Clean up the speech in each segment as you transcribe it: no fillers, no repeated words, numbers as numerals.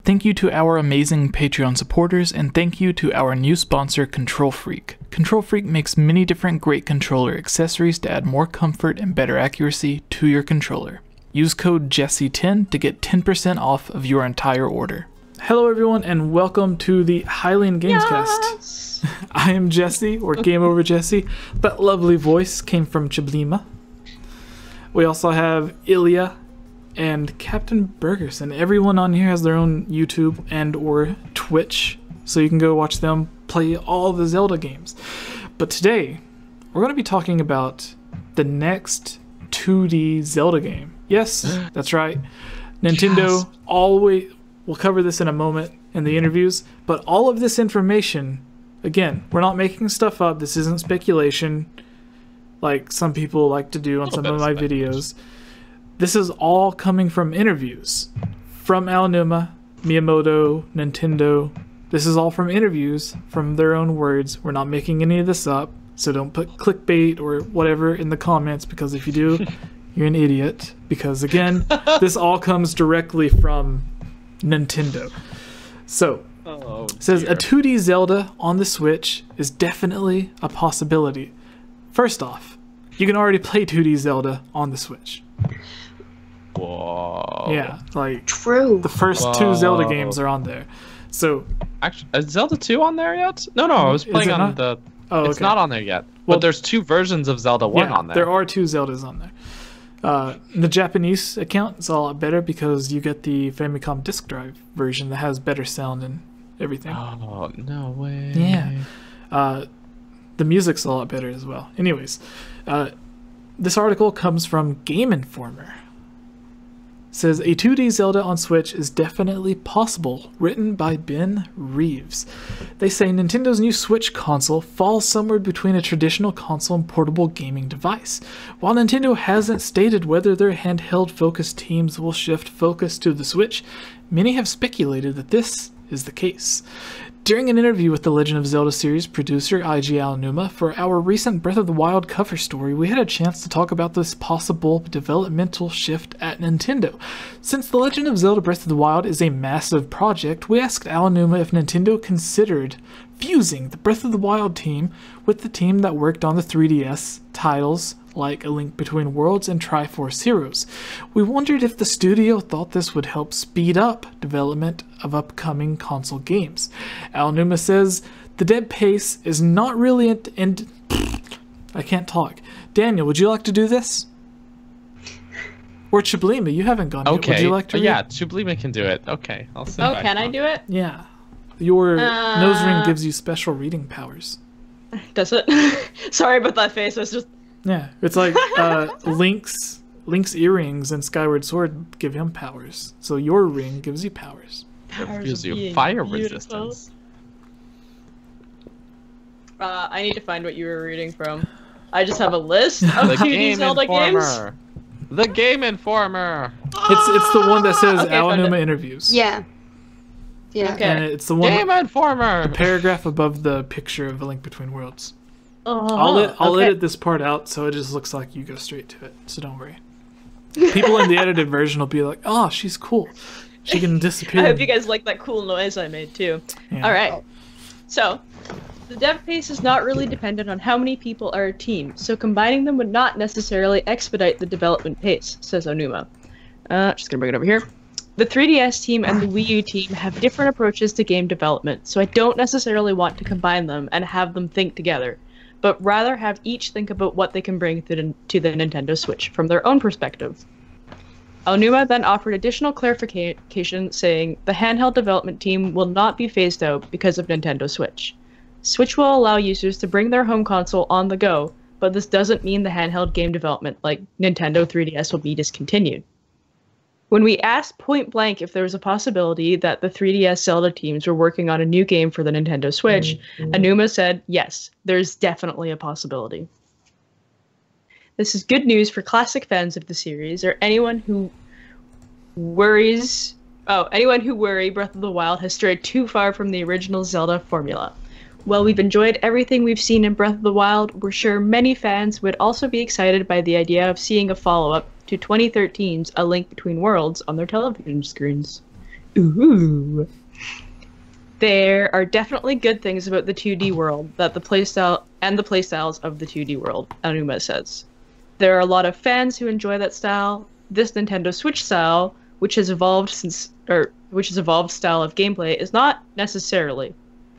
Thank you to our amazing Patreon supporters, and thank you to our new sponsor, Control Freak. Control Freak makes many different great controller accessories to add more comfort and better accuracy to your controller. Use code Jesse10 to get 10% off of your entire order. Hello everyone, and welcome to the Hylian Gamescast. I am Jesse, or GameOverJesse. That lovely voice came from Chiblima. We also have Ilya and Captain Burgers, and everyone on here has their own YouTube and or Twitch, so you can go watch them play all the Zelda games. But today, we're going to be talking about the next 2D Zelda game. Yes, that's right. Nintendo always... We'll cover this in a moment in the interviews, but all of this information, again, we're not making stuff up. This isn't speculation like some people like to do on some of my videos. This is all coming from interviews from Aonuma, Miyamoto, Nintendo. This is all from interviews from their own words. We're not making any of this up, so don't put clickbait or whatever in the comments, because if you do, you're an idiot. Because again, this all comes directly from Nintendo. So, it says a 2D Zelda on the Switch is definitely a possibility. First off, you can already play 2D Zelda on the Switch. Whoa. Yeah, like true. The first two Zelda games are on there. So actually, is Zelda 2 on there yet? No, I was playing on the... Oh, it's not on there yet. Well, but there's two versions of Zelda 1 on there. There are two Zeldas on there. The Japanese account is a lot better because you get the Famicom disk drive version that has better sound and everything. Oh, no way. Yeah. The music's a lot better as well. Anyways, this article comes from Game Informer. It says, a 2D Zelda on Switch is definitely possible, written by Ben Reeves. They say Nintendo's new Switch console falls somewhere between a traditional console and portable gaming device. While Nintendo hasn't stated whether their handheld-focused teams will shift focus to the Switch, many have speculated that this is the case. During an interview with the Legend of Zelda series producer Eiji Aonuma for our recent Breath of the Wild cover story, we had a chance to talk about this possible developmental shift at Nintendo. Since the Legend of Zelda Breath of the Wild is a massive project, we asked Aonuma if Nintendo considered fusing the Breath of the Wild team with the team that worked on the 3DS titles like A Link Between Worlds and Triforce Heroes. We wondered if the studio thought this would help speed up development of upcoming console games. Aonuma says, the dead pace is not really I can't talk. Daniel, would you like to do this? Or Chiblima, you haven't gone yet. Would you like to read? Yeah, Chiblima can do it. Okay, I'll sit back. Can I do it? Yeah. Your nose ring gives you special reading powers. Does it? Sorry about that face. I was just... Yeah, it's like Link's earrings and Skyward Sword give him powers. So your ring gives you powers. It gives you fire resistance. I need to find what you were reading from. I just have a list of 2D Zelda games. The Game Informer. It's the one that says Aonuma interviews. Yeah. Yeah. Okay. And it's the one. Game Informer. The paragraph above the picture of A Link Between Worlds. I'll edit this part out so it just looks like you go straight to it. So don't worry. People in the edited version will be like, "Oh, she's cool. She can disappear." I hope you guys like that cool noise I made too. Yeah. All right. So, the dev pace is not really dependent on how many people are a team, so combining them would not necessarily expedite the development pace, says Aonuma. Just gonna bring it over here. The 3DS team and the Wii U team have different approaches to game development, so I don't necessarily want to combine them and have them think together, but rather have each think about what they can bring to the Nintendo Switch from their own perspective. Aonuma then offered additional clarification, saying the handheld development team will not be phased out because of Nintendo Switch. Switch will allow users to bring their home console on the go, but this doesn't mean the handheld game development like Nintendo 3DS will be discontinued. When we asked point blank if there was a possibility that the 3DS Zelda teams were working on a new game for the Nintendo Switch, Aonuma said, yes, there's definitely a possibility. This is good news for classic fans of the series, or anyone who worry Breath of the Wild has strayed too far from the original Zelda formula. While we've enjoyed everything we've seen in Breath of the Wild, we're sure many fans would also be excited by the idea of seeing a follow-up to 2013's A Link Between Worlds on their television screens. Ooh. There are definitely good things about the 2D world that the playstyles of the 2D world, Anuma says. There are a lot of fans who enjoy that style. This Nintendo Switch style, which has evolved style of gameplay, is not necessarily.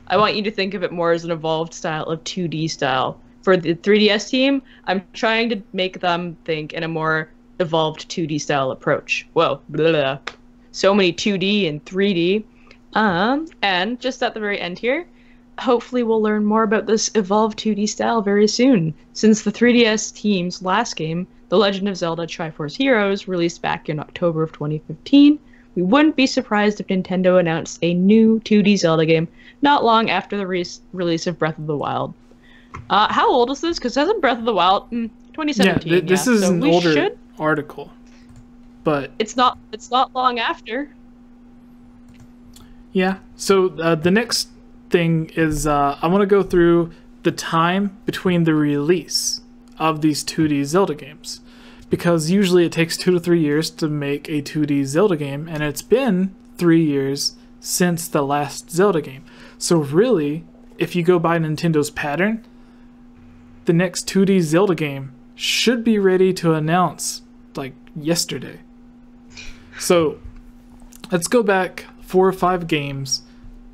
I want you to think of it more as an evolved style of 2D style. For the 3DS team, I'm trying to make them think in a more evolved 2D style approach. Whoa, blah, blah. So many 2D and 3D. And just at the very end here, hopefully we'll learn more about this evolved 2D style very soon, since the 3DS team's last game, The Legend of Zelda Triforce Heroes, released back in October of 2015, we wouldn't be surprised if Nintendo announced a new 2D Zelda game not long after the release of Breath of the Wild. How old is this? Because hasn't Breath of the Wild 2017? Yeah, this is an older article, but it's not long after. Yeah. So the next thing is I want to go through the time between the release of these 2D Zelda games, because usually it takes 2 to 3 years to make a 2D Zelda game, and it's been 3 years since the last Zelda game. So really, if you go by Nintendo's pattern, the next 2D Zelda game should be ready to announce like yesterday. So let's go back 4 or 5 games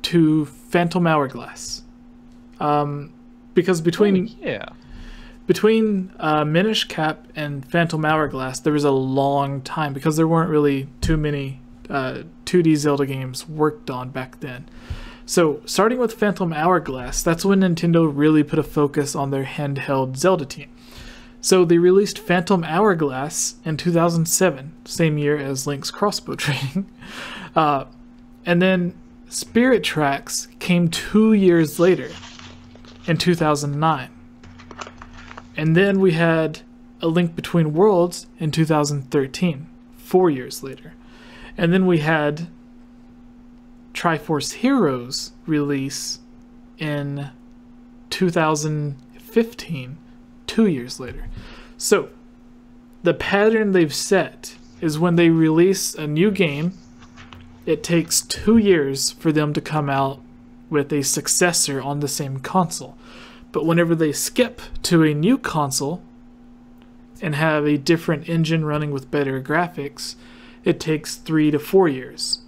to Phantom Hourglass, because between Minish Cap and Phantom Hourglass there was a long time, because there weren't really too many 2D Zelda games worked on back then. So starting with Phantom Hourglass, that's when Nintendo really put a focus on their handheld Zelda team. So they released Phantom Hourglass in 2007, same year as Link's crossbow training. And then Spirit Tracks came 2 years later, in 2009. And then we had A Link Between Worlds in 2013, 4 years later. And then we had Triforce Heroes release in 2015, 2 years later. So the pattern they've set is when they release a new game, it takes 2 years for them to come out with a successor on the same console. But whenever they skip to a new console and have a different engine running with better graphics, it takes 3 to 4 years.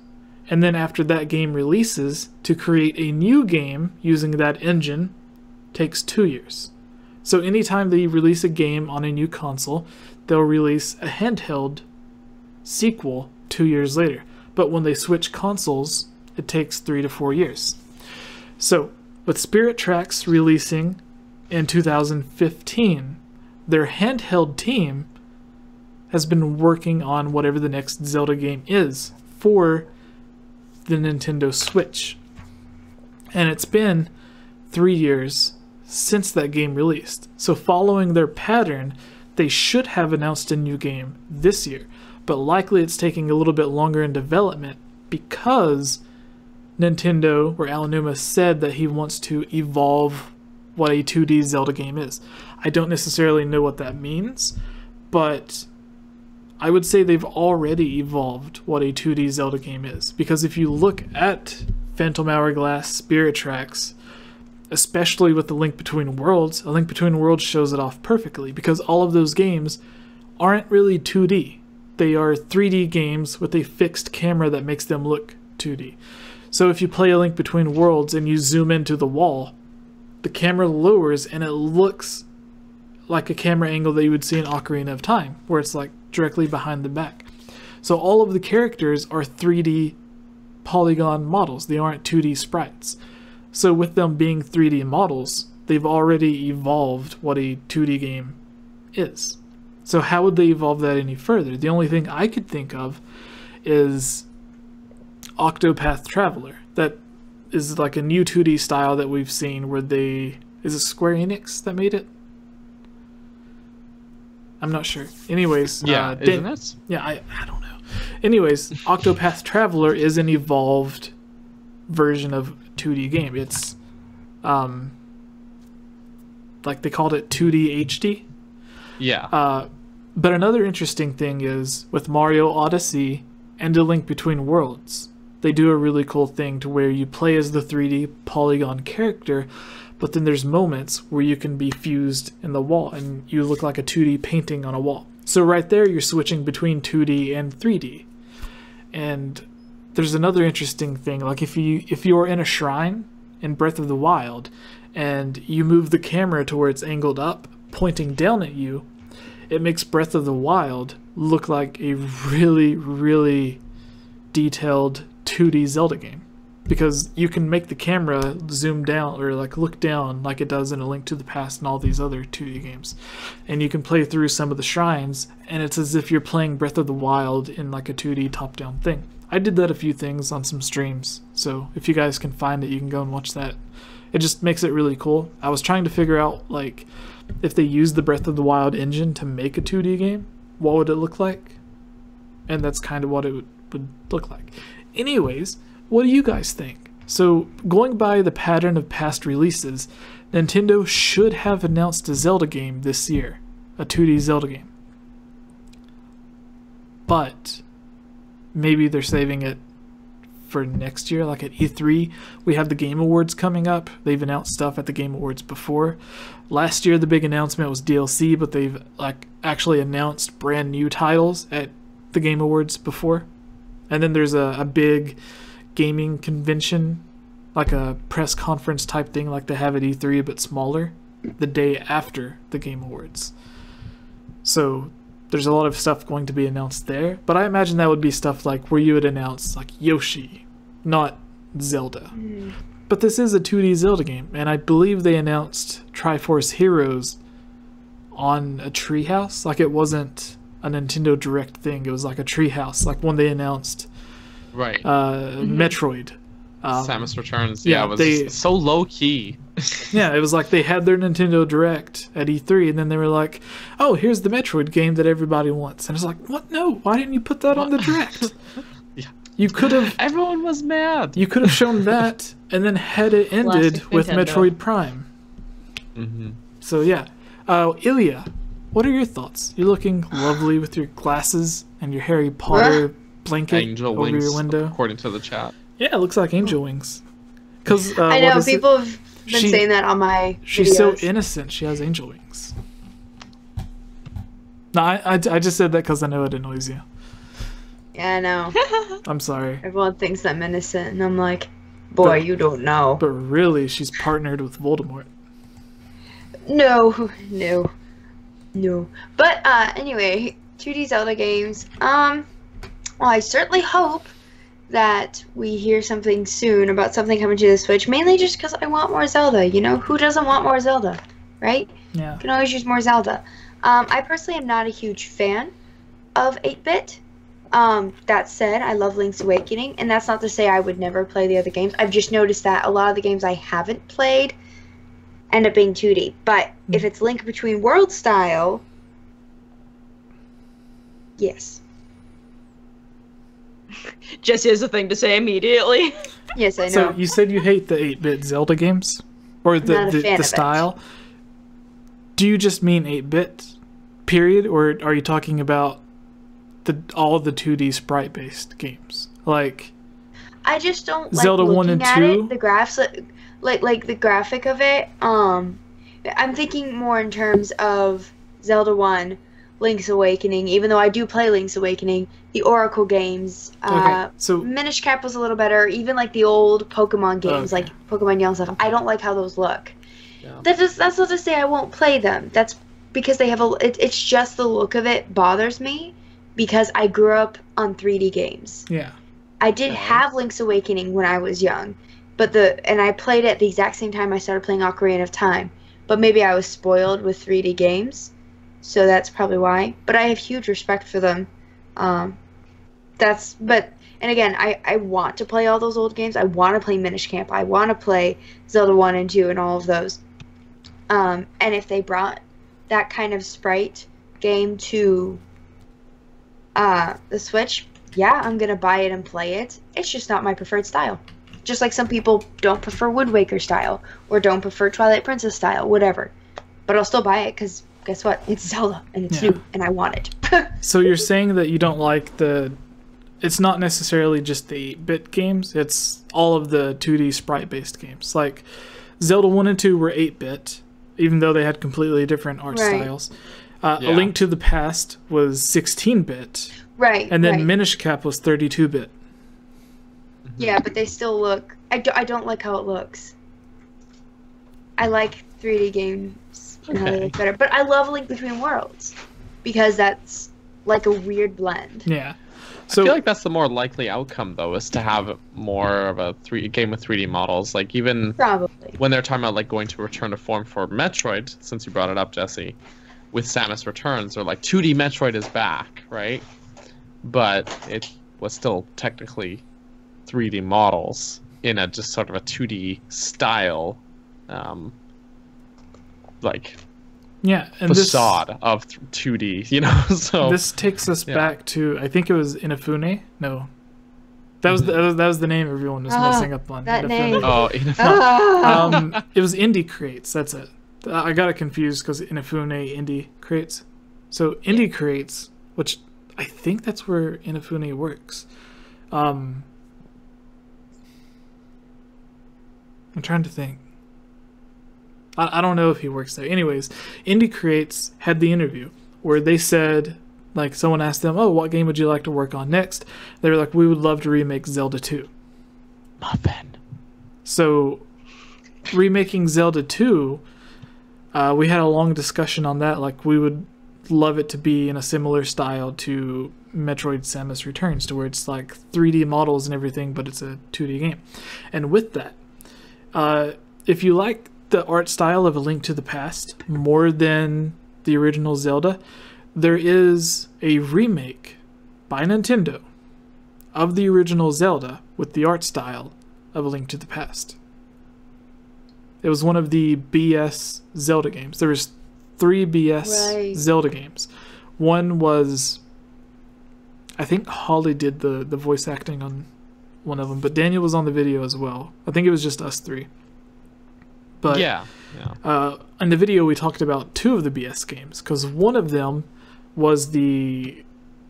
And then after that game releases, to create a new game using that engine takes 2 years. So anytime they release a game on a new console, they'll release a handheld sequel 2 years later. But when they switch consoles, it takes 3 to 4 years. So, with Spirit Tracks releasing in 2015, their handheld team has been working on whatever the next Zelda game is for the Nintendo Switch. And it's been 3 years since that game released. So following their pattern, they should have announced a new game this year. But likely it's taking a little bit longer in development because Nintendo, or Aonuma, said that he wants to evolve what a 2D Zelda game is. I don't necessarily know what that means, but I would say they've already evolved what a 2D Zelda game is. Because if you look at Phantom Hourglass, Spirit Tracks, especially with the Link Between Worlds, A Link Between Worlds shows it off perfectly, because all of those games aren't really 2D. They are 3D games with a fixed camera that makes them look 2D. So if you play A Link Between Worlds and you zoom into the wall, the camera lowers and it looks like a camera angle that you would see in Ocarina of Time, where it's like directly behind the back. So all of the characters are 3D polygon models. They aren't 2D sprites. So with them being 3D models, they've already evolved what a 2D game is. So how would they evolve that any further? The only thing I could think of is Octopath Traveler. That is like a new 2D style that we've seen where they... Is it Square Enix that made it? I'm not sure. Anyways, yeah, isn't it? Yeah, I don't know. Anyways, Octopath Traveler is an evolved version of 2D game. It's like they called it 2D HD. Yeah. But another interesting thing is with Mario Odyssey and A Link Between Worlds, they do a really cool thing to where you play as the 3D polygon character, but then there's moments where you can be fused in the wall and you look like a 2D painting on a wall. So right there, you're switching between 2D and 3D. And there's another interesting thing, like if you're in a shrine in Breath of the Wild and you move the camera to where it's angled up, pointing down at you, it makes Breath of the Wild look like a really, really detailed 2D Zelda game. Because you can make the camera zoom down or like look down like it does in A Link to the Past and all these other 2D games. And you can play through some of the shrines and it's as if you're playing Breath of the Wild in like a 2D top-down thing. I did that a few things on some streams, so if you guys can find it, you can go and watch that. It just makes it really cool. I was trying to figure out like if they used the Breath of the Wild engine to make a 2D game, what would it look like? And that's kind of what it would look like. Anyways, what do you guys think? So, going by the pattern of past releases, Nintendo should have announced a Zelda game this year. A 2D Zelda game. But maybe they're saving it for next year, like at E3. We have the Game Awards coming up. They've announced stuff at the Game Awards before. Last year the big announcement was DLC, but they've like actually announced brand new titles at the Game Awards before. And then there's a big gaming convention, like a press conference type thing like they have at E3 but smaller, the day after the Game Awards. So there's a lot of stuff going to be announced there, but I imagine that would be stuff like where you would announce like Yoshi, not Zelda. But this is a 2D Zelda game, and I believe they announced Triforce Heroes on a treehouse. Like it wasn't a Nintendo Direct thing, it was like a treehouse, like when they announced Metroid. Samus Returns. Yeah, it was so low key. Yeah, it was like they had their Nintendo Direct at E3, and then they were like, "Oh, here's the Metroid game that everybody wants." And it's like, "What? No! Why didn't you put that on the Direct?" Yeah. You could have. Everyone was mad. You could have shown that, and then had it ended with Metroid Prime. So yeah, Ilya, what are your thoughts? You're looking lovely with your glasses and your Harry Potter blanket over your window. According to the chat. Yeah, it looks like angel wings. Because I know people have been saying that on my She's videos. so innocent. She has angel wings. No, I just said that because I know it annoys you. Yeah, I know. I'm sorry. Everyone thinks I'm innocent, and I'm like, boy, you don't know. But really, she's partnered with Voldemort. No. But anyway, 2D Zelda games. Well, I certainly hope that we hear something soon about something coming to the Switch, mainly just because I want more Zelda, you know? Who doesn't want more Zelda, right? Yeah. You can always use more Zelda. I personally am not a huge fan of 8-bit. That said, I love Link's Awakening, and that's not to say I would never play the other games. I've just noticed that a lot of the games I haven't played end up being 2D. But if it's Link Between Worlds style, yes. Jesse has a thing to say immediately. Yes, I know. So you said you hate the 8-bit Zelda games? Or the style? Do you just mean 8-bit, period? Or are you talking about all the 2D sprite-based games? Like, I just don't like Zelda 1 and 2? The graphs, like the graphic of it. I'm thinking more in terms of Zelda 1, Link's Awakening, even though I do play Link's Awakening, the Oracle games, so Minish Cap was a little better, even like the old Pokemon games, like Pokemon Yellow and stuff. I don't like how those look. Yeah. That's not to say I won't play them. That's because they have it's just the look of it bothers me, because I grew up on 3D games. Yeah. I did have Link's Awakening when I was young, and I played it at the exact same time I started playing Ocarina of Time. But maybe I was spoiled with 3D games. So that's probably why. But I have huge respect for them. And again, I want to play all those old games. I want to play Minish Camp. I want to play Zelda 1 and 2 and all of those. And if they brought that kind of sprite game to the Switch, yeah, I'm going to buy it and play it. It's just not my preferred style. Just like some people don't prefer Wind Waker style or don't prefer Twilight Princess style, whatever. But I'll still buy it because guess what? It's Zelda, and it's new, and I want it. So you're saying that you don't like the it's not necessarily just the 8-bit games. It's all of the 2D sprite-based games. Like Zelda 1 and 2 were 8-bit, even though they had completely different art styles. A Link to the Past was 16-bit. Right. And then Minish Cap was 32-bit. Yeah, but they still look... I don't like how it looks. I like 3D games and how they look better. But I love Link Between Worlds because that's like a weird blend. Yeah. So, I feel like that's the more likely outcome, though, is to have more of a game with 3D models. Like, even when they're talking about like going to Return to Form for Metroid, since you brought it up, Jesse, with Samus Returns, they're like, 2D Metroid is back, right? But it was still technically 3D models in a just sort of a 2D style, like facade of 2D, you know. So this takes us back to, I think it was Inafune. No, that was the name everyone was messing up on. That Inafune. name. Oh, Inafune. It was Indie Crates. That's it. I got it confused because Inafune Indie Crates. So Indie Crates, which I think that's where Inafune works. I'm trying to think. I don't know if he works there. Anyways, Indie Creates had the interview where they said, like, someone asked them, oh, what game would you like to work on next? They were like, we would love to remake Zelda 2. Muffin. So, remaking Zelda 2, we had a long discussion on that. Like, we would love it to be in a similar style to Metroid Samus Returns, to where it's like 3D models and everything, but it's a 2D game. And with that, if you like the art style of A Link to the Past more than the original Zelda, there is a remake by Nintendo of the original Zelda with the art style of A Link to the Past. It was one of the BS Zelda games. There was 3 BS Zelda games. One was, I think Holly did the voice acting on one of them, but Daniel was on the video as well. I think it was just us 3. But in the video we talked about 2 of the BS games, because one of them was the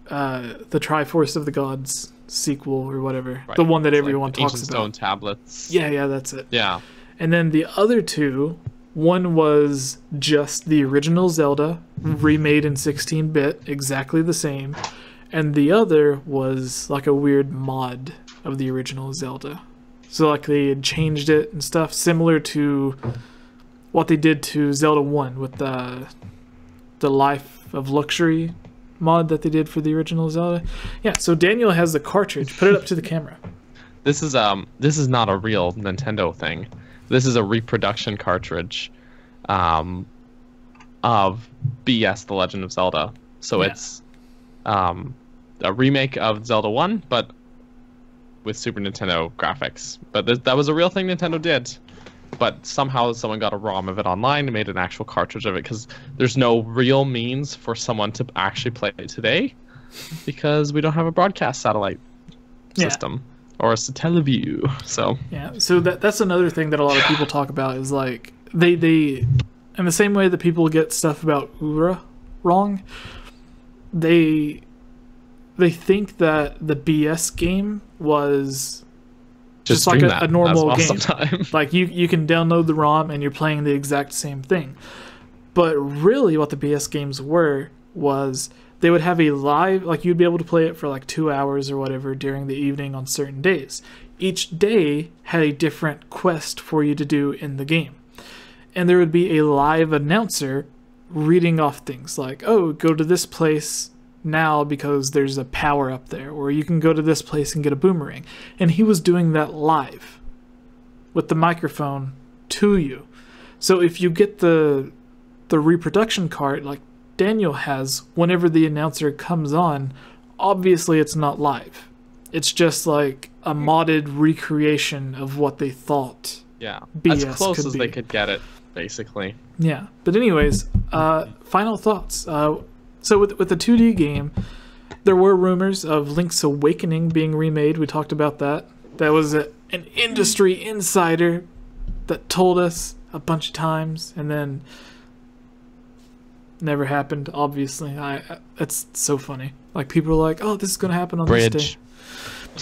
Triforce of the Gods sequel or whatever, the one that everyone like talks about. Stone tablets. Yeah, that's it. Yeah. And then the other 2, one was just the original Zelda remade in 16-bit, exactly the same, and the other was like a weird mod of the original Zelda. So like they had changed it and stuff, similar to what they did to Zelda 1 with the Life of Luxury mod that they did for the original Zelda. Yeah, so Daniel has the cartridge. Put it up to the camera. This is not a real Nintendo thing. This is a reproduction cartridge of BS The Legend of Zelda. So it's a remake of Zelda 1, but with Super Nintendo graphics. But that was a real thing Nintendo did. But somehow someone got a ROM of it online and made an actual cartridge of it, because there's no real means for someone to actually play it today, because we don't have a broadcast satellite system or a Satellaview. So so that's another thing that a lot of people talk about, is like they in the same way that people get stuff about Ura wrong, they think that the BS game was just like a normal game. Like you can download the ROM and you're playing the exact same thing. But really what the BS games were was they would have a live, like you'd be able to play it for like 2 hours or whatever during the evening on certain days. Each day had a different quest for you to do in the game. And there would be a live announcer reading off things like, oh, go to this place now because there's a power up there, or you can go to this place and get a boomerang. And he was doing that live with the microphone to you. So if you get the reproduction card like Daniel has, whenever the announcer comes on, obviously it's not live. It's just like a modded recreation of what they thought BS as close as be. they could get it, basically. Yeah, but anyways, final thoughts. So with the 2D game, there were rumors of Link's Awakening being remade. We talked about that. That was an industry insider that told us a bunch of times, and then never happened, obviously. It's so funny. Like, people are like, oh, this is going to happen on this day.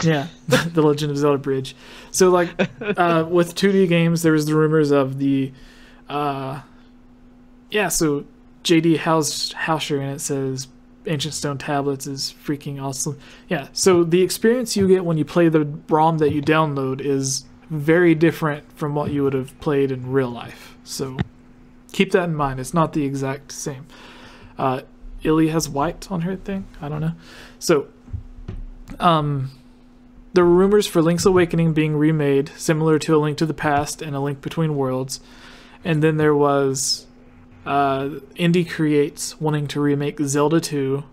Yeah, The Legend of Zelda Bridge. So, like, with 2D games, there was the rumors of the, so J.D. Hausher, and it says Ancient Stone Tablets is freaking awesome. Yeah, so the experience you get when you play the ROM that you download is very different from what you would have played in real life. So keep that in mind. It's not the exact same. Illy has white on her thing. I don't know. So, there were rumors for Link's Awakening being remade, similar to A Link to the Past and A Link Between Worlds. And then there was Indie Creates wanting to remake Zelda 2.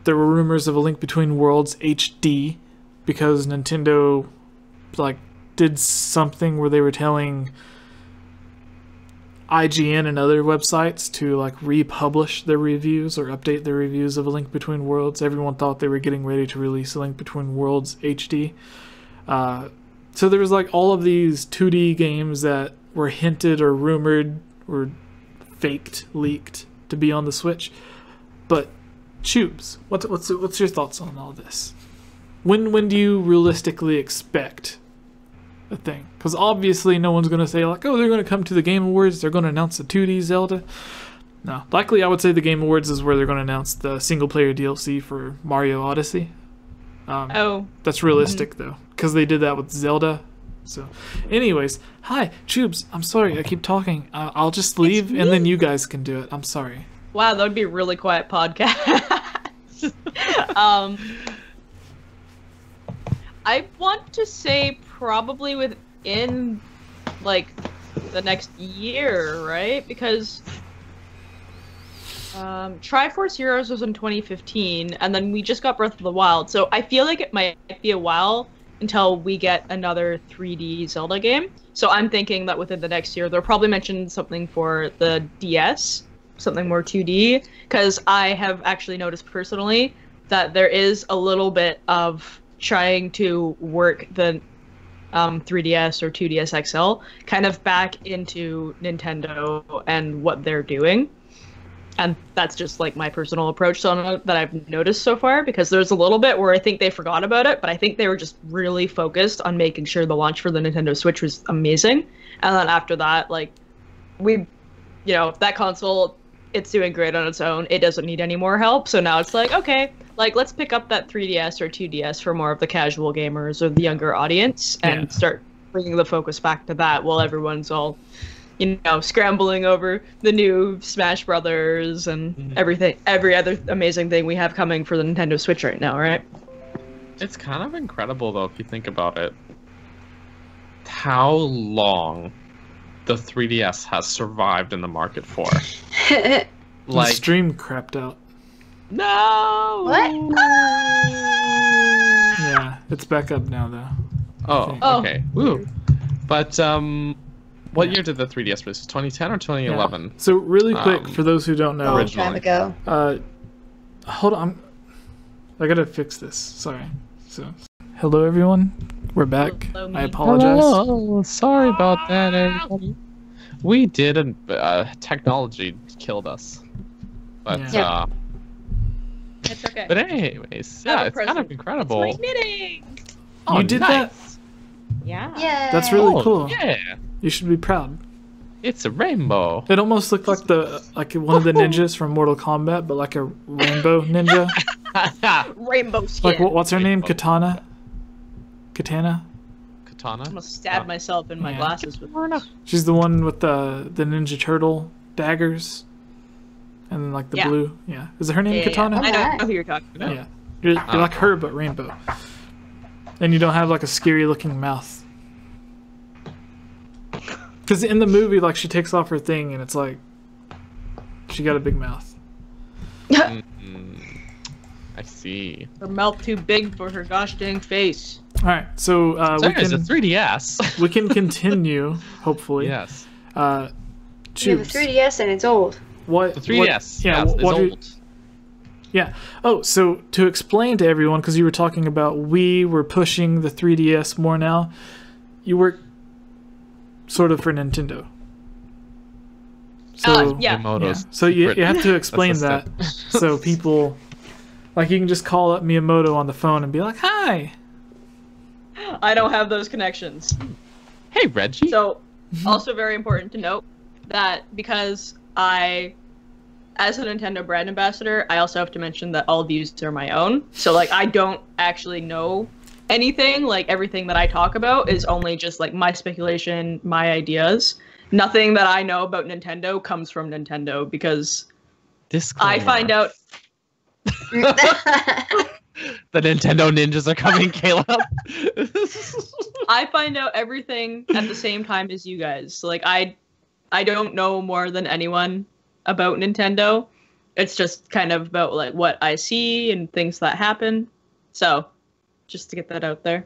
There were rumors of A Link Between Worlds HD because Nintendo did something where they were telling IGN and other websites to republish their reviews or update their reviews of A Link Between Worlds. Everyone thought they were getting ready to release A Link Between Worlds HD. So there was all of these 2D games that were hinted or rumored or faked, leaked to be on the Switch. But Tubes, what's your thoughts on all this? When do you realistically expect a thing? Because obviously no one's going to say they're going to come to the Game Awards, they're going to announce the 2D Zelda. No, likely I would say the Game Awards is where they're going to announce the single player DLC for Mario Odyssey. That's realistic though, because they did that with Zelda. So anyways, hi Tubes, I'm sorry I keep talking. I'll just leave and then you guys can do it. I'm sorry. Wow, that would be a really quiet podcast. I want to say probably within the next year, right? Because Triforce Heroes was in 2015, and then we just got Breath of the Wild. So I feel like it might be a while until we get another 3D Zelda game. So I'm thinking that within the next year, they'll probably mention something for the DS, something more 2D, because I have actually noticed personally that there is a little bit of trying to work the 3DS or 2DS XL kind of back into Nintendo and what they're doing. And that's just my personal approach that I've noticed so far, because there's a little bit where I think they forgot about it, but I think they were just really focused on making sure the launch for the Nintendo Switch was amazing. And then after that, that console, it's doing great on its own. It doesn't need any more help. So now it's okay, let's pick up that 3DS or 2DS for more of the casual gamers or the younger audience and start bringing the focus back to that while everyone's all scrambling over the new Smash Brothers and everything, every other amazing thing we have coming for the Nintendo Switch right now, right? It's kind of incredible, though, if you think about it, how long the 3DS has survived in the market for. The stream crapped out. No! What? Yeah, it's back up now, though. Oh, okay. Woo. But, what year did the 3DS release? 2010 or 2011? Yeah. So really quick, for those who don't know, a long time ago. Hold on, I gotta fix this. Sorry. So, hello everyone, we're back. Hello, I apologize. Oh, sorry about that, everybody. We did technology killed us, but It's okay. But anyways, yeah, it's kind of incredible. It's knitting. Oh, You did nice. that? Yeah. Yeah. That's really cool. Yeah, You should be proud. it's a rainbow. It almost looked like one of the ninjas from Mortal Kombat, but like a rainbow ninja. Rainbow skin. What's her name? Rainbow. Katana? Katana? I'm gonna stab myself in my glasses with She's the one with the Ninja Turtle daggers. And then the blue. Yeah. Is her name Katana? I know who you're talking about. Yeah. You're like her, but rainbow. And you don't have a scary looking mouth. Because in the movie, she takes off her thing and it's she got a big mouth. I see. Her mouth too big for her gosh dang face. All right, so It's a 3DS. we can continue, hopefully. Yes. You have a Tubes. 3DS and it's old. What? The 3DS. What, is old. Yeah. Oh, so to explain to everyone, because you were talking about we were pushing the 3DS more now, you work sort of for Nintendo. So yeah. Miyamoto's So you secret have to explain that assistant. so people Like you can just call up Miyamoto on the phone and be like, "Hi." I don't have those connections. Hey, Reggie. So, also very important to note that because as a Nintendo brand ambassador, I also have to mention that all views are my own. So, like, I don't actually know anything. Like, everything that I talk about is only just, like, my speculation, my ideas. Nothing that I know about Nintendo comes from Nintendo because Disclaimer. I find out... The Nintendo ninjas are coming, Caleb. I find out everything at the same time as you guys. So, like, I don't know more than anyone about Nintendo. It's just kind of about like what I see and things that happen. So, just to get that out there.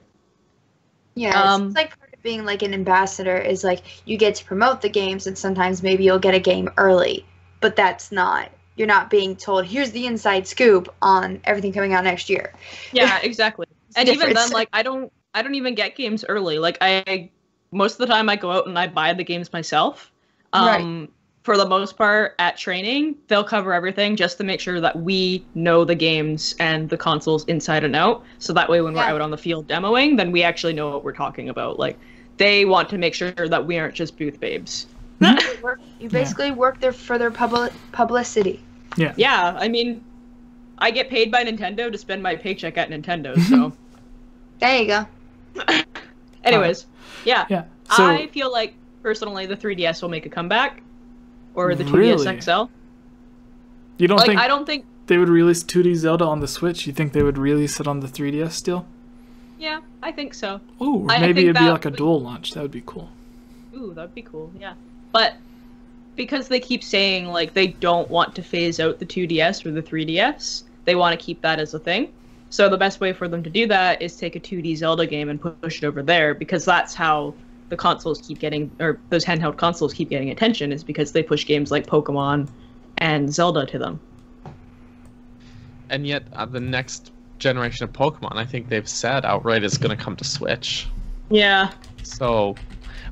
Yeah, it's like part of being like an ambassador is like you get to promote the games, and sometimes maybe you'll get a game early, but that's not. You're not being told, here's the inside scoop on everything coming out next year. Yeah, exactly. And different. even then, like, I don't even get games early. Like, most of the time I go out and I buy the games myself. Right. For the most part, at training, they'll cover everything just to make sure that we know the games and the consoles inside and out. So that way when we're out on the field demoing, then we actually know what we're talking about. Like, they want to make sure that we aren't just booth babes. You basically work there for their publicity. Yeah. Yeah, I mean, I get paid by Nintendo to spend my paycheck at Nintendo, so. There you go. Anyways, yeah. So, I feel like, personally, the 3DS will make a comeback. Or the 2DS Really? XL. you don't think I don't think... they would release 2D Zelda on the Switch? You think they would release it on the 3DS still? Yeah, I think so. Ooh, or I maybe think it'd be that like a would- dual launch. That would be cool. Ooh, that'd be cool, yeah. But because they keep saying, like, they don't want to phase out the 2DS or the 3DS, they want to keep that as a thing. So the best way for them to do that is take a 2D Zelda game and push it over there, because that's how the consoles keep getting, or those handheld consoles keep getting attention, is because they push games like Pokemon and Zelda to them. And yet, the next generation of Pokemon, I think they've said outright, is going to come to Switch. Yeah. So,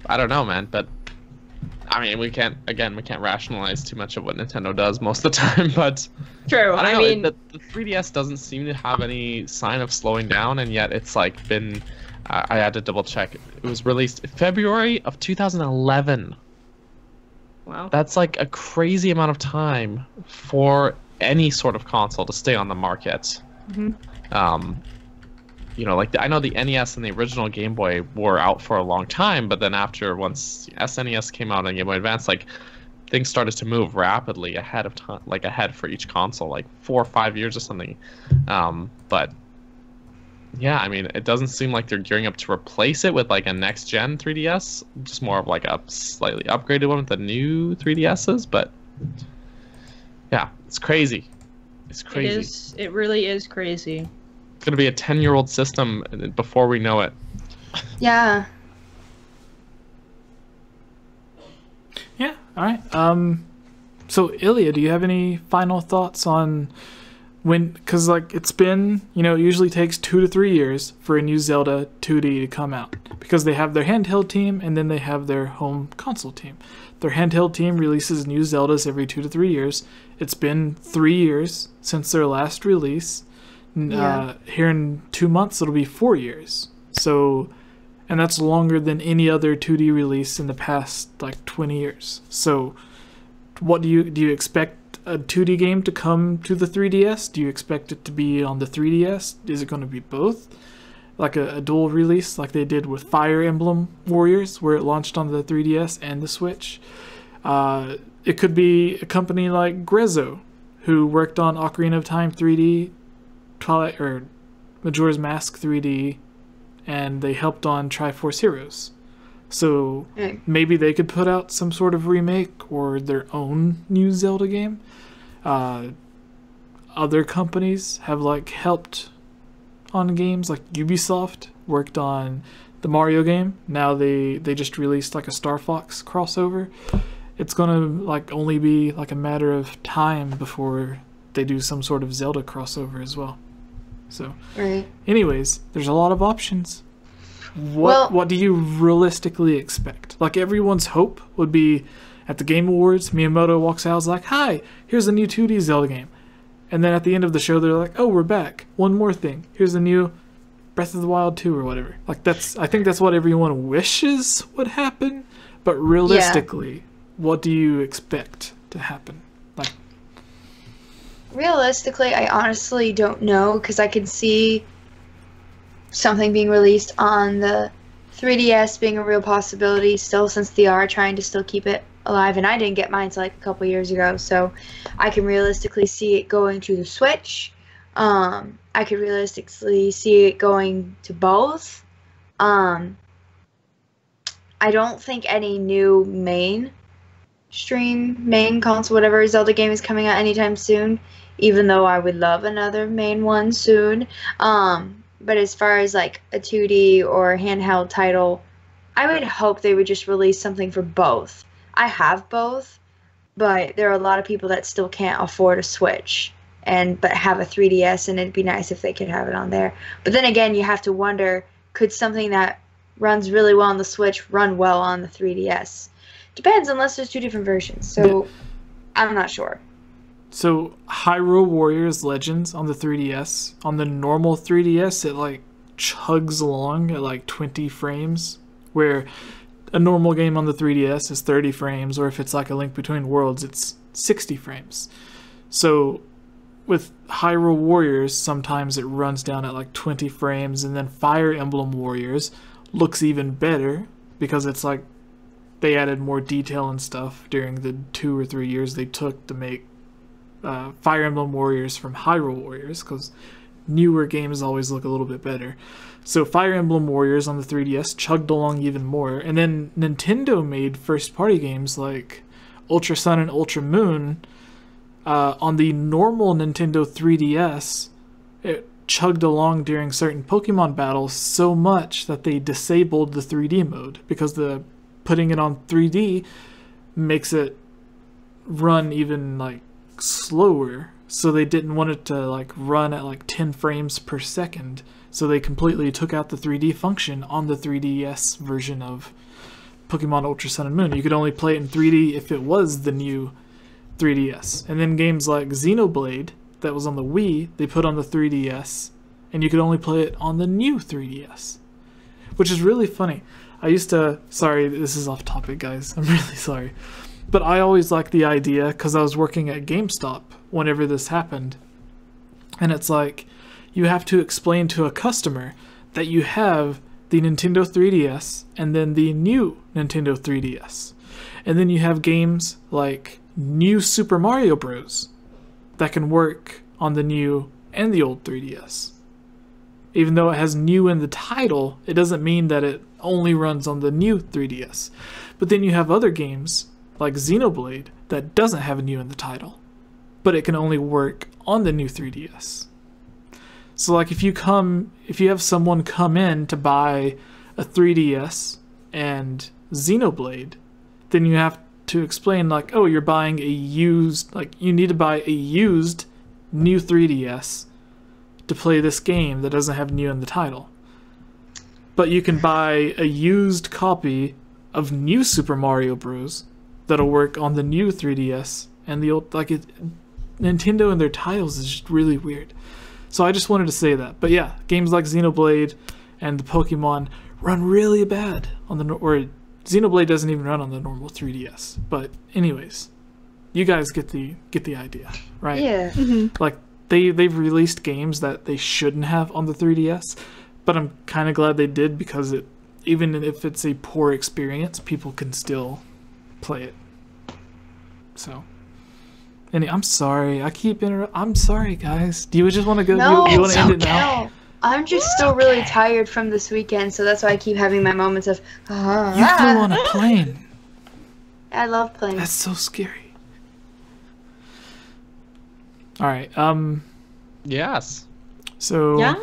I don't know, man. But I mean, we can't rationalize too much of what Nintendo does most of the time. But True. I don't know. mean, The 3DS doesn't seem to have any sign of slowing down, and yet it's like been. I had to double check. It was released February of 2011. wow. That's like a crazy amount of time for any sort of console to stay on the market. Mm-hmm. You know, like I know the NES and the original Game Boy were out for a long time, but then once SNES came out and Game Boy Advance, like things started to move rapidly ahead of time, like ahead for each console, like 4 or 5 years or something. But yeah, I mean, it doesn't seem like they're gearing up to replace it with like a next gen 3DS, just more of like a slightly upgraded one with the new 3DSs. But yeah, it's crazy. It's crazy. It really is crazy. It's gonna be a 10-year-old system before we know it. Yeah. Yeah. All right. So Ilya, do you have any final thoughts on when? Because like it's been, it usually takes 2 to 3 years for a new Zelda 2D to come out, because they have their handheld team and then they have their home console team. Their handheld team releases new Zeldas every 2 to 3 years. It's been 3 years since their last release. Here in 2 months, it'll be 4 years. So, and that's longer than any other 2D release in the past like 20 years. So, what do you expect a 2D game to come to the 3DS? Do you expect it to be on the 3DS? Is it going to be both? Like a dual release like they did with Fire Emblem Warriors, where it launched on the 3DS and the Switch? It could be a company like Grezzo, who worked on Ocarina of Time 3D, Twilight or Majora's Mask 3D, and they helped on Triforce Heroes. So maybe they could put out some sort of remake or their own new Zelda game. Other companies have like helped on games, like Ubisoft worked on the Mario game. Now they just released like a Star Fox crossover. It's gonna like only be like a matter of time before they do some sort of Zelda crossover as well. So anyways, there's a lot of options. What do you realistically expect? Like everyone's hope would be at the Game Awards, Miyamoto walks out, is like, "Hi, here's a new 2D Zelda game." And then at the end of the show, they're like, oh, we're back. One more thing. Here's a new Breath of the Wild 2 or whatever. Like, I think that's what everyone wishes would happen. But realistically, what do you expect to happen? Like, realistically, I honestly don't know, because I could see something being released on the 3DS being a real possibility still, since they are trying to still keep it alive, and I didn't get mine until like a couple years ago, so I can realistically see it going to the Switch. I could realistically see it going to both. I don't think any new main console, whatever Zelda game is coming out anytime soon, even though I would love another main one soon. But as far as like a 2D or handheld title, I would hope they would just release something for both. I have both, but there are a lot of people that still can't afford a Switch but have a 3DS, and it'd be nice if they could have it on there. But then again, you have to wonder, could something that runs really well on the Switch run well on the 3DS? Depends, unless there's two different versions. So I'm not sure. So Hyrule Warriors Legends on the 3DS, on the normal 3DS, it like chugs along at like 20 frames, where a normal game on the 3DS is 30 frames, or if it's like a Link Between Worlds, it's 60 frames. So with Hyrule Warriors, sometimes it runs down at like 20 frames, and then Fire Emblem Warriors looks even better because it's like they added more detail and stuff during the 2 or 3 years they took to make Fire Emblem Warriors from Hyrule Warriors, because newer games always look a little bit better. So Fire Emblem Warriors on the 3DS chugged along even more, and then Nintendo made first-party games like Ultra Sun and Ultra Moon on the normal Nintendo 3DS. It chugged along during certain Pokemon battles so much that they disabled the 3D mode, because putting it on 3D makes it run even like slower, so they didn't want it to like run at like 10 frames per second, so they completely took out the 3D function on the 3DS version of Pokemon Ultra Sun and Moon. You could only play it in 3D if it was the new 3DS. And then games like Xenoblade that was on the Wii, they put on the 3DS, and you could only play it on the new 3DS, which is really funny. Sorry, this is off topic, guys. I'm really sorry. But I always liked the idea, because I was working at GameStop whenever this happened. And it's like, you have to explain to a customer that you have the Nintendo 3DS and then the new Nintendo 3DS. And then you have games like New Super Mario Bros. That can work on the new and the old 3DS. Even though it has new in the title, it doesn't mean that it only runs on the new 3DS. But then you have other games like Xenoblade that doesn't have a new in the title, but it can only work on the new 3DS. So like if you have someone come in to buy a 3DS and Xenoblade, then you have to explain like, oh, you're buying you need to buy a used new 3DS to play this game that doesn't have new in the title. But you can buy a used copy of New Super Mario Bros. That'll work on the new 3DS and the old, Nintendo and their titles is just really weird. So I just wanted to say that. But yeah, games like Xenoblade and the Pokemon run really bad on or Xenoblade doesn't even run on the normal 3DS. But anyways, you guys get the idea, right? Yeah. Mm-hmm. Like they've released games that they shouldn't have on the 3DS, but I'm kind of glad they did, because even if it's a poor experience, people can still play it. So, I'm sorry. I keep I'm sorry, guys. Do you just want to go? No, you want to end it now? No. I'm just still really tired from this weekend, so that's why I keep having my moments of. You flew on a plane. I love planes. That's so scary. All right. Yes. So. Yes.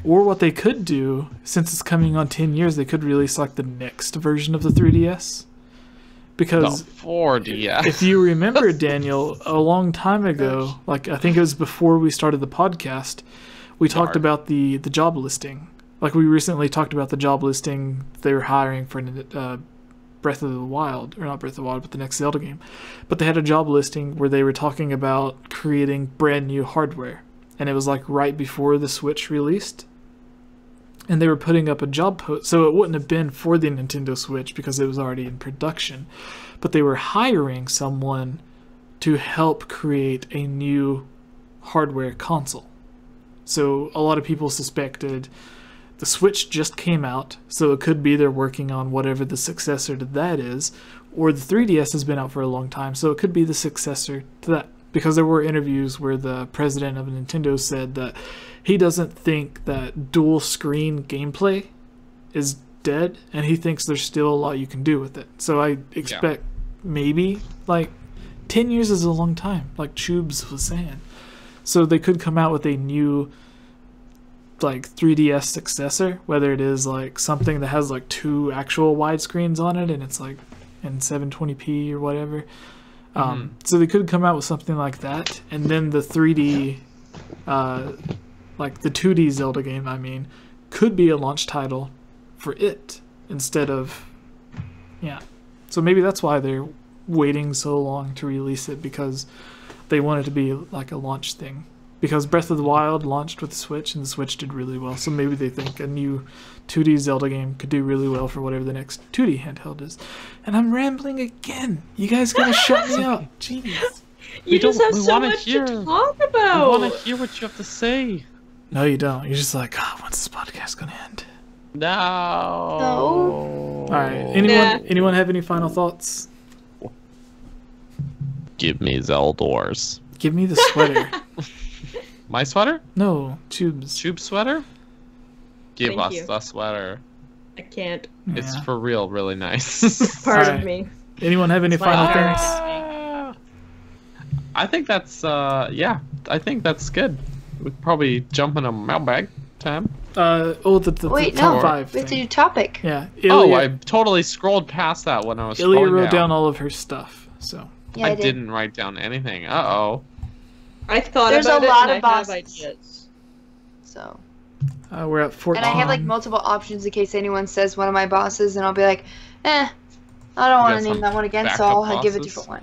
Or what they could do, since it's coming on 10 years, they could release like the next version of the 3DS. Because 4DS. If you remember, Daniel, a long time ago, like I think it was before we started the podcast, we talked about the job listing. Like we recently talked about the job listing they were hiring for Breath of the Wild, or not Breath of the Wild, but the next Zelda game. But they had a job listing where they were talking about creating brand new hardware. And it was like right before the Switch released. And they were putting up a job post, so it wouldn't have been for the Nintendo Switch because it was already in production. But they were hiring someone to help create a new hardware console. So a lot of people suspected the Switch just came out, so it could be they're working on whatever the successor to that is, or the 3DS has been out for a long time, so it could be the successor to that. Because there were interviews where the president of Nintendo said that he doesn't think that dual screen gameplay is dead, and he thinks there's still a lot you can do with it. So I expect maybe, like, 10 years is a long time, like Chubes was saying. So they could come out with a new, like, 3DS successor, whether it is like something that has like 2 actual widescreens on it and it's like in 720p or whatever. So they could come out with something like that, and then the 3D, like the 2D Zelda game, I mean, could be a launch title for it instead of, So maybe that's why they're waiting so long to release it, because they want it to be like a launch thing. Because Breath of the Wild launched with the Switch, and the Switch did really well. So maybe they think a new 2D Zelda game could do really well for whatever the next 2D handheld is. And I'm rambling again. You guys gotta shut me up. Jeez. You just have so much to talk about. We want to hear what you have to say. No, you don't. You're just like, when's this podcast gonna end? No. All right. Anyone have any final thoughts? Give me Zeldors. Give me the sweater. My sweater? No, Tubes. Tube sweater? Give Thank us you. the sweater. I can't. It's for real, really nice. Part Alright. of me. Anyone have any final things? I think that's I think that's good. We could probably jump in a mailbag time. Wait, top no. 5 We have to thing. do topic. Yeah. I totally scrolled past that when I was Ilya scrolling wrote down all of her stuff, so. Yeah, I did. didn't write down anything. Uh-oh. I thought There's about a it lot and of I have bosses. ideas. So. We're at 14. And I have like multiple options in case anyone says one of my bosses, and I'll be like, I don't want to name that one again, so I'll give a different one.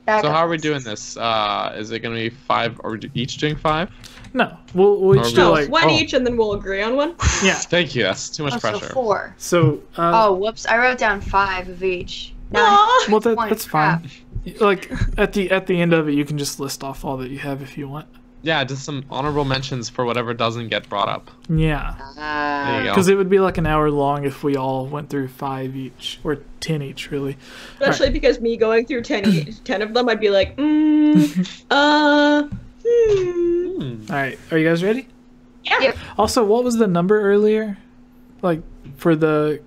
So how are we doing this? Is it going to be 5? Are we each doing 5? No, we'll each do No, like one each, and then we'll agree on one. Yeah. Thank you. That's too much So pressure. 4. So. Whoops! I wrote down 5 of each. Aw. Well, One, that's crap. fine. Like at the end of it, you can just list off all that you have if you want. Yeah, just some honorable mentions for whatever doesn't get brought up. Yeah. There you go. Because it would be like an hour long if we all went through 5 each, or 10 each, really. Especially because me going through 10 of them, I'd be like, All right, are you guys ready? Yeah. Yep. Also, what was the number earlier? Like for the.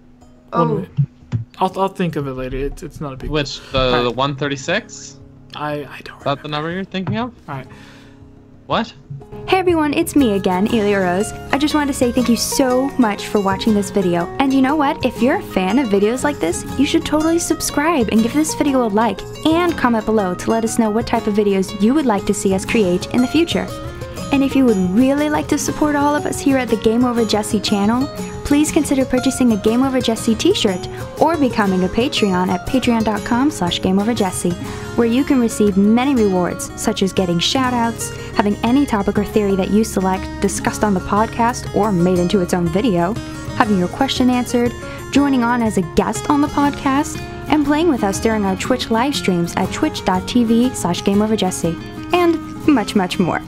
I'll think of it later. It's not a big. Which the Alright. 136? I don't. Is that the number you're thinking of? All right. What? Hey everyone, it's me again, Ilya Rose. I just wanted to say thank you so much for watching this video. And you know what? If you're a fan of videos like this, you should totally subscribe and give this video a like and comment below to let us know what type of videos you would like to see us create in the future. And if you would really like to support all of us here at the GameOverJesse channel, please consider purchasing a GameOverJesse t-shirt or becoming a Patreon at patreon.com/GameOverJesse, where you can receive many rewards, such as getting shoutouts, having any topic or theory that you select discussed on the podcast or made into its own video, having your question answered, joining on as a guest on the podcast, and playing with us during our Twitch live streams at twitch.tv/GameOverJesse, and much, much more.